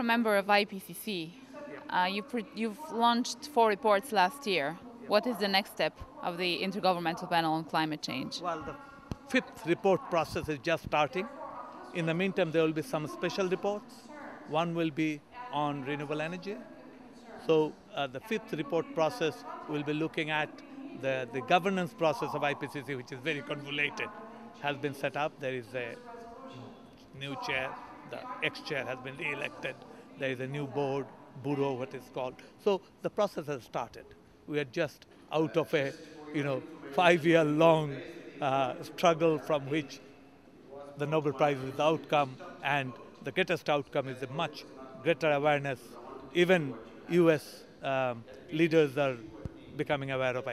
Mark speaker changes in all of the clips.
Speaker 1: a member of IPCC. You've launched 4 reports last year. What is the next step of the Intergovernmental Panel on Climate Change?
Speaker 2: Well, the 5th report process is just starting. In the meantime, there will be some special reports. One will be on renewable energy. So the 5th report process will be looking at the governance process of IPCC, which is very convoluted, has been set up. There is a new chair, the ex-chair has been re-elected. There is a new board, bureau, what is called. So the process has started. We are just out of a 5-year-long struggle from which the Nobel Prize is the outcome, and the greatest outcome is a much greater awareness. Even US leaders are becoming aware of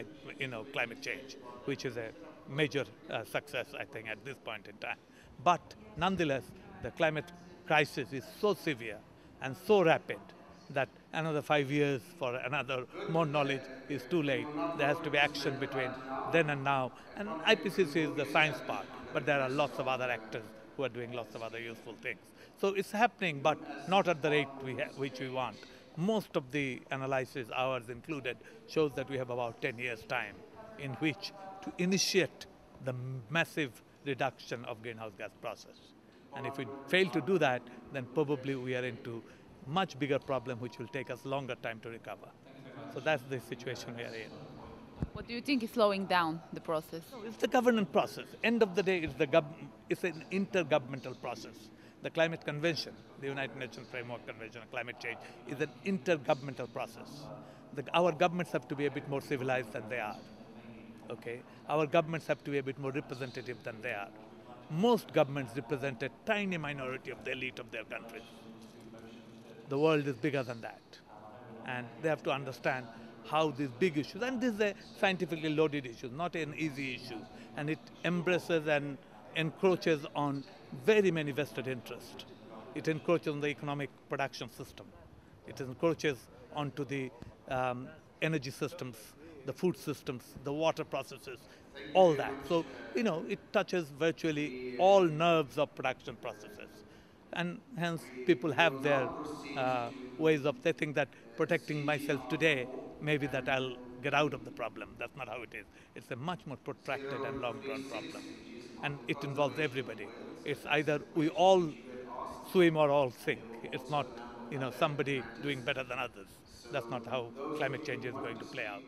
Speaker 2: climate change, which is a major success, I think, at this point in time. But nonetheless, the climate crisis is so severe and so rapid that another 5 years for another more knowledge is too late. There has to be action between then and now. And IPCC is the science part, but there are lots of other actors who are doing lots of other useful things. So it's happening, but not at the rate which we want. Most of the analysis, ours included, shows that we have about 10 years' time in which to initiate the massive reduction of greenhouse gas process. And if we fail to do that, then probably we are into much bigger problem which will take us longer time to recover. So that's the situation we are in.
Speaker 1: What do you think is slowing down the process?
Speaker 2: No, it's the governance process. End of the day, it's an intergovernmental process. The Climate Convention, the United Nations Framework Convention on Climate Change, is an intergovernmental process. Our governments have to be a bit more civilized than they are. Okay? Our governments have to be a bit more representative than they are. Most governments represent a tiny minority of the elite of their countries. The world is bigger than that. And they have to understand how these big issues, and this is a scientifically loaded issue, not an easy issue, and it embraces and encroaches on very many vested interests. It encroaches on the economic production system. It encroaches onto the energy systems, the food systems, the water processes, all that. So, it touches virtually all nerves of production processes. And hence, people have their ways of, they think that protecting myself today, maybe that I'll get out of the problem. That's not how it is. It's a much more protracted and long-term problem. And it involves everybody. It's either we all swim or all sink. It's not, somebody doing better than others. That's not how climate change is going to play out.